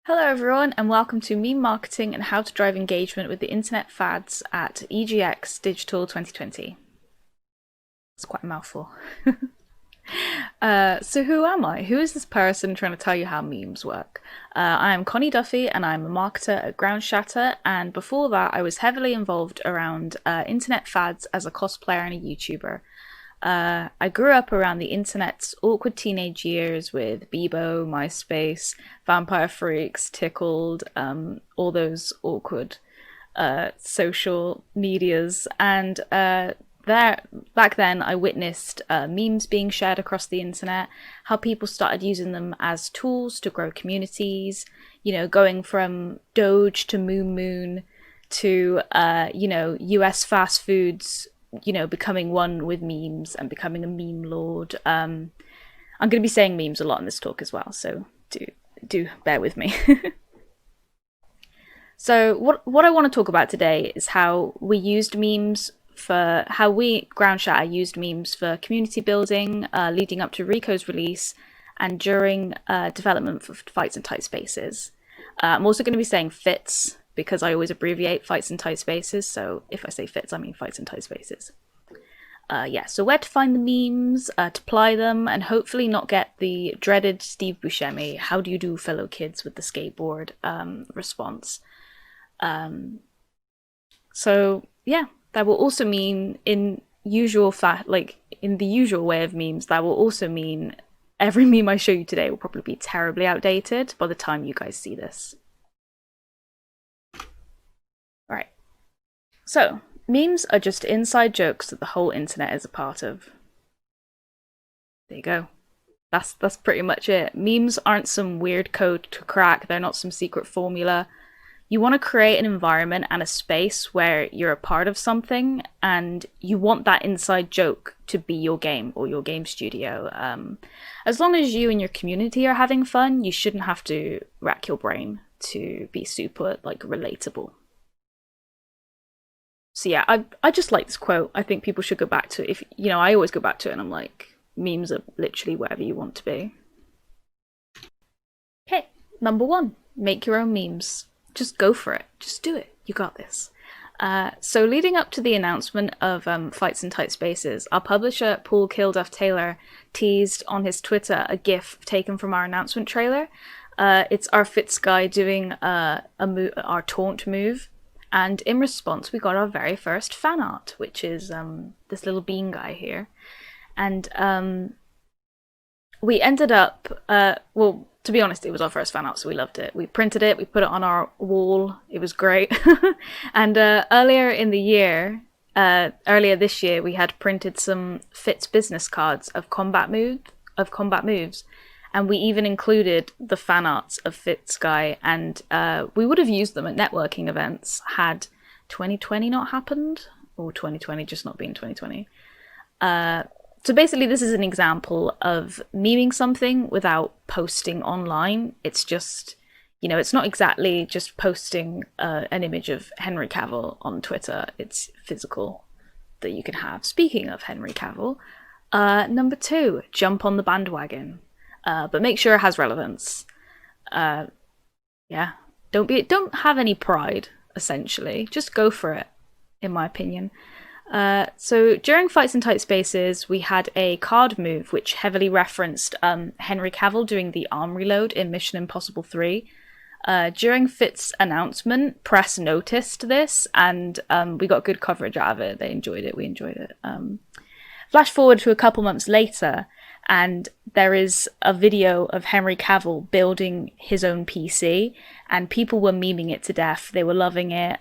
Hello everyone and welcome to Meme Marketing and How to Drive Engagement with the Internet Fads at EGX Digital 2020. It's quite a mouthful. So who am I? Who is this person trying to tell you how memes work? I am Connie Duffy and I'm a marketer at Ground Shatter, and before that I was heavily involved around internet fads as a cosplayer and a YouTuber. I grew up around the internet's awkward teenage years with Bebo, MySpace, Vampire Freaks, Tickled, all those awkward social medias. And there, back then, I witnessed memes being shared across the internet, how people started using them as tools to grow communities, going from Doge to Moon Moon to, US fast foods becoming one with memes and becoming a meme lord. I'm going to be saying memes a lot in this talk as well, so do bear with me. So what I want to talk about today is how we used memes for how we Ground Shatter used memes for community building, leading up to Rico's release, and during development for Fights in Tight Spaces. I'm also going to be saying FITS because I always abbreviate Fights in Tight Spaces. So if I say FITS, I mean Fights in Tight Spaces. So where to find the memes, to apply them, and hopefully not get the dreaded Steve Buscemi, how do you do fellow kids with the skateboard response. So yeah, that will also mean in in the usual way of memes, that will also mean every meme I show you today will probably be terribly outdated by the time you guys see this. Alright, so memes are just inside jokes that the whole internet is a part of. There you go. That's pretty much it. Memes aren't some weird code to crack, they're not some secret formula. You want to create an environment and a space where you're a part of something, and you want that inside joke to be your game or your game studio. As long as you and your community are having fun, you shouldn't have to rack your brain to be super relatable. So yeah, I just like this quote. I think people should go back to it. If I always go back to it, and I'm like, memes are literally whatever you want to be. Okay, number one, make your own memes. Just go for it. Just do it. You got this. So leading up to the announcement of Fights in Tight Spaces, our publisher Paul Kilduff Taylor teased on his Twitter a GIF taken from our announcement trailer. It's our Fitz guy doing our taunt move, and in response we got our very first fan art, which is this little bean guy here. And we ended up, to be honest, it was our first fan art, so we loved it. We printed it, we put it on our wall. It was great. And earlier this year, we had printed some Fitz business cards of combat moves, and we even included the fan arts of Fitz guy. And we would have used them at networking events had 2020 not happened, or 2020 just not being 2020. So basically, this is an example of memeing something without posting online. It's just, it's not exactly just posting an image of Henry Cavill on Twitter. It's physical that you can have. Speaking of Henry Cavill, number two, jump on the bandwagon, but make sure it has relevance. Yeah, don't have any pride. Essentially, just go for it. In my opinion. So during Fights in Tight Spaces, we had a card move which heavily referenced Henry Cavill doing the arm reload in Mission Impossible 3. During Fitz' announcement, press noticed this, and we got good coverage out of it. They enjoyed it, we enjoyed it. Flash forward to a couple months later, and there is a video of Henry Cavill building his own PC, and people were memeing it to death. They were loving it.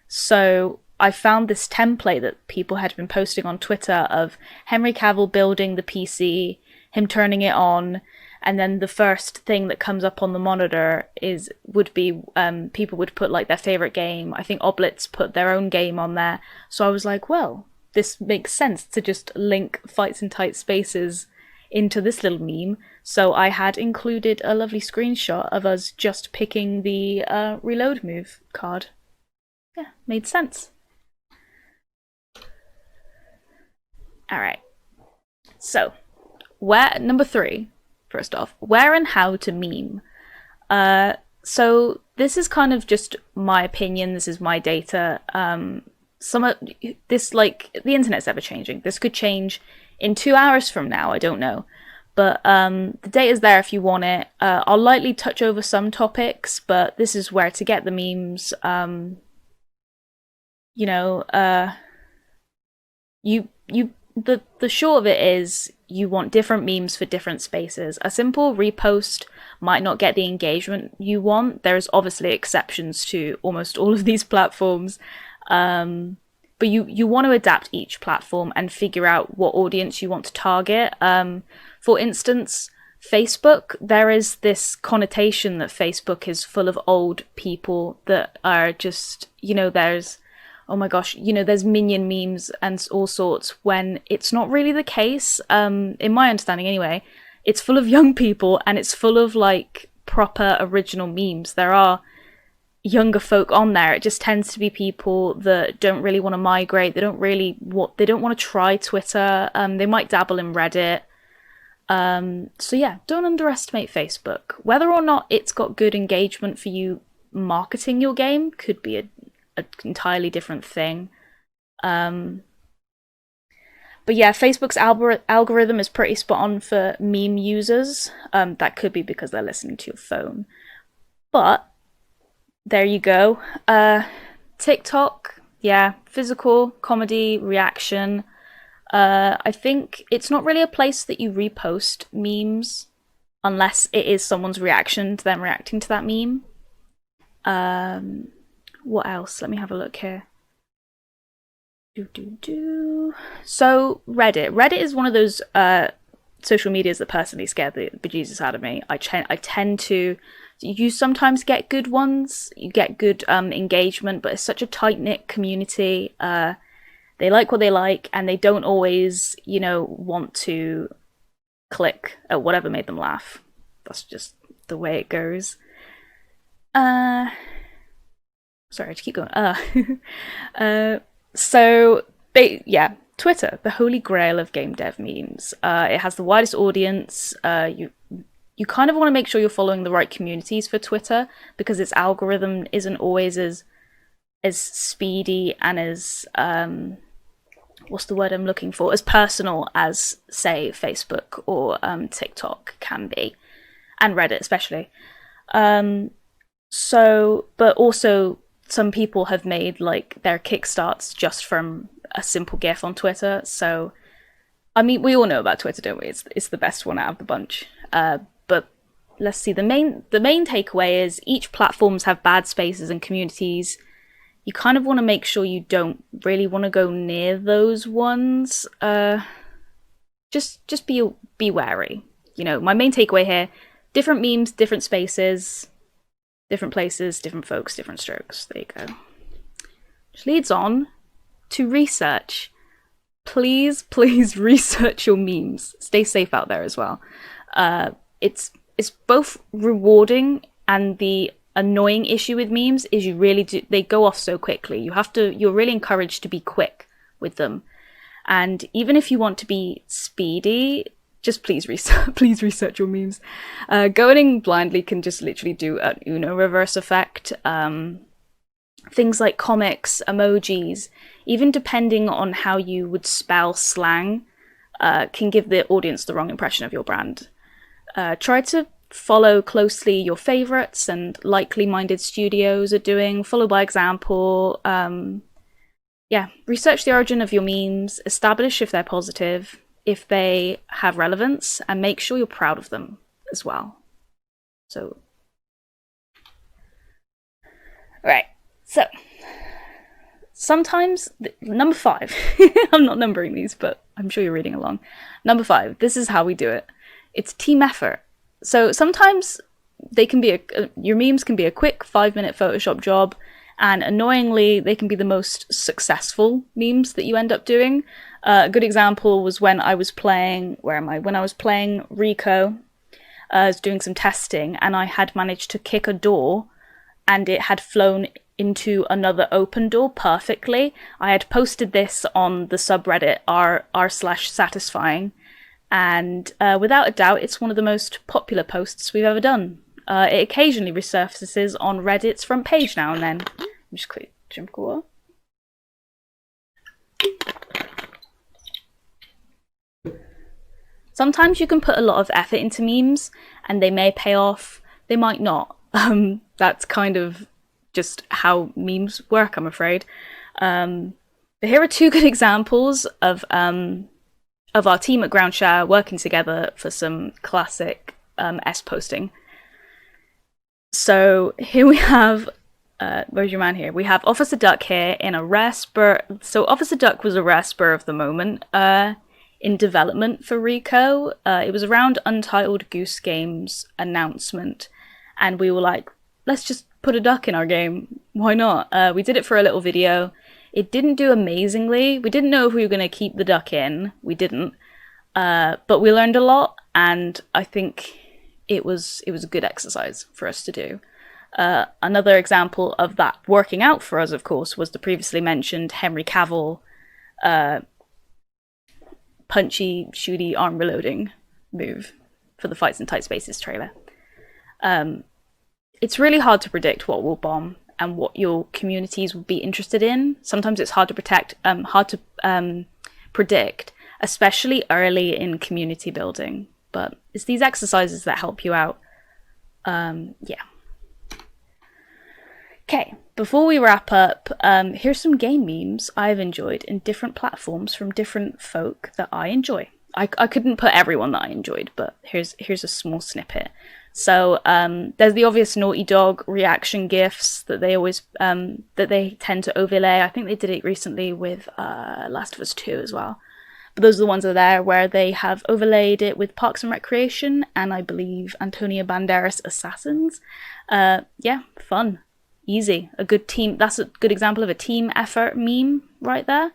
So I found this template that people had been posting on Twitter of Henry Cavill building the PC, him turning it on, and then the first thing that comes up on the monitor would be people would put their favorite game. I think Oblitz put their own game on there. So I was like, well, this makes sense to just link Fights in Tight Spaces into this little meme. So I had included a lovely screenshot of us just picking the reload move card. Yeah, made sense. Alright. So, number three, first off, where and how to meme. So this is kind of just my opinion. This is my data. Some of this, like, the internet's ever changing. This could change in 2 hours from now. I don't know, but the data's there if you want it. I'll lightly touch over some topics, but this is where to get the memes. You know, the short of it is you want different memes for different spaces. A simple repost might not get the engagement you want. There's obviously exceptions to almost all of these platforms. But you want to adapt each platform and figure out what audience you want to target. For instance, Facebook, there is this connotation that Facebook is full of old people that are just, there's, oh my gosh, there's minion memes and all sorts, when it's not really the case. In my understanding anyway, it's full of young people and it's full of like proper original memes. There are younger folk on there. It just tends to be people that don't really want to migrate. They don't want to try Twitter. They might dabble in Reddit. So yeah, don't underestimate Facebook. Whether or not it's got good engagement for you marketing your game could be an entirely different thing. But yeah, Facebook's algorithm is pretty spot on for meme users. That could be because they're listening to your phone. But there you go. TikTok, yeah, physical, comedy, reaction. I think it's not really a place that you repost memes unless it is someone's reaction to them reacting to that meme. What else? Let me have a look here. So Reddit is one of those social medias that personally scared the bejesus out of me. I tend to, you sometimes get good ones, you get good engagement, but it's such a tight-knit community. They like what they like, and they don't always, want to click at whatever made them laugh. That's just the way it goes. Sorry, to keep going. Twitter, the holy grail of game dev memes. It has the widest audience. You kind of want to make sure you're following the right communities for Twitter, because its algorithm isn't always as speedy and as what's the word I'm looking for? As personal as, say, Facebook or TikTok can be, and Reddit especially. But also some people have made like their kickstarts just from a simple GIF on Twitter. So, I mean, we all know about Twitter, don't we? It's the best one out of the bunch. But let's see. The main takeaway is each platforms have bad spaces and communities. You kind of want to make sure you don't really want to go near those ones. Just be wary. My main takeaway here: different memes, different spaces. Different places, different folks, different strokes. There you go. Which leads on to research. Please research your memes. Stay safe out there as well. It's both rewarding, and the annoying issue with memes is they go off so quickly. You're really encouraged to be quick with them. And even if you want to be speedy, just please research your memes. Going in blindly can just literally do an Uno reverse effect. Things like comics, emojis, even depending on how you would spell slang, can give the audience the wrong impression of your brand. Try to follow closely your favorites and likely-minded studios are doing. Follow by example. Research the origin of your memes. Establish if they're positive, if they have relevance, and make sure you're proud of them as well. So, alright, so sometimes, number 5, I'm not numbering these, but I'm sure you're reading along. Number 5, this is how we do it. It's team effort. So sometimes they can be your memes can be a quick 5-minute Photoshop job, and annoyingly, they can be the most successful memes that you end up doing. A good example was when I was playing, When I was playing Rico, I was doing some testing, and I had managed to kick a door, and it had flown into another open door perfectly. I had posted this on the subreddit r/satisfying, and without a doubt, it's one of the most popular posts we've ever done. It occasionally resurfaces on Reddit's front page now and then. Just quick drink of water. Sometimes you can put a lot of effort into memes and they may pay off, they might not. That's kind of just how memes work, I'm afraid. But here are two good examples of our team at Groundshare working together for some classic S-posting. So here we have, where's your man here? We have Officer Duck here in a rare spur. So Officer Duck was a rare spur of the moment in development for Rico. It was around Untitled Goose Game's announcement. And we were like, let's just put a duck in our game. Why not? We did it for a little video. It didn't do amazingly. We didn't know if we were going to keep the duck in. We didn't. But we learned a lot, and I think it was a good exercise for us to do. Another example of that working out for us, of course, was the previously mentioned Henry Cavill punchy, shooty, arm reloading move for the Fights in Tight Spaces trailer. It's really hard to predict what will bomb and what your communities will be interested in. Sometimes it's hard to predict, especially early in community building. But it's these exercises that help you out. Yeah. Okay, before we wrap up, here's some game memes I've enjoyed in different platforms from different folk that I enjoy. I couldn't put everyone that I enjoyed, but here's a small snippet. So there's the obvious Naughty Dog reaction GIFs that they always that they tend to overlay. I think they did it recently with Last of Us 2 as well. But those are the ones that are there where they have overlaid it with Parks and Recreation and I believe Antonio Banderas Assassins. Yeah, fun, easy, a good team. That's a good example of a team effort meme right there.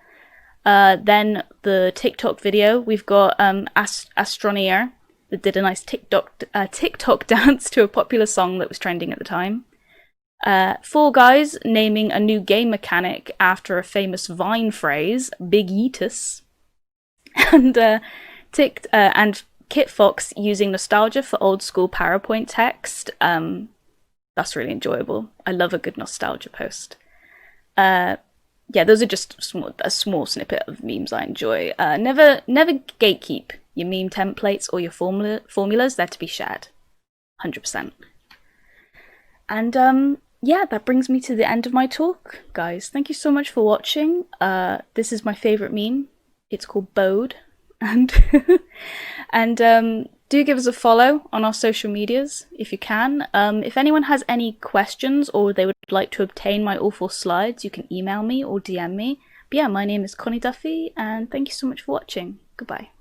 Then the TikTok video, we've got Astroneer that did a nice TikTok dance to a popular song that was trending at the time. Fall Guys naming a new game mechanic after a famous Vine phrase, Big Yeetus. And Kit Fox using nostalgia for old school PowerPoint text. That's really enjoyable. I love a good nostalgia post. Yeah, those are just a small snippet of memes I enjoy. Never gatekeep your meme templates or your formulas. They're to be shared. 100%. And yeah, that brings me to the end of my talk, guys. Thank you so much for watching. This is my favorite meme. It's called Bode. And do give us a follow on our social medias if you can. If anyone has any questions or they would like to obtain my awful slides, you can email me or DM me. But yeah, my name is Connie Duffy, and thank you so much for watching. Goodbye.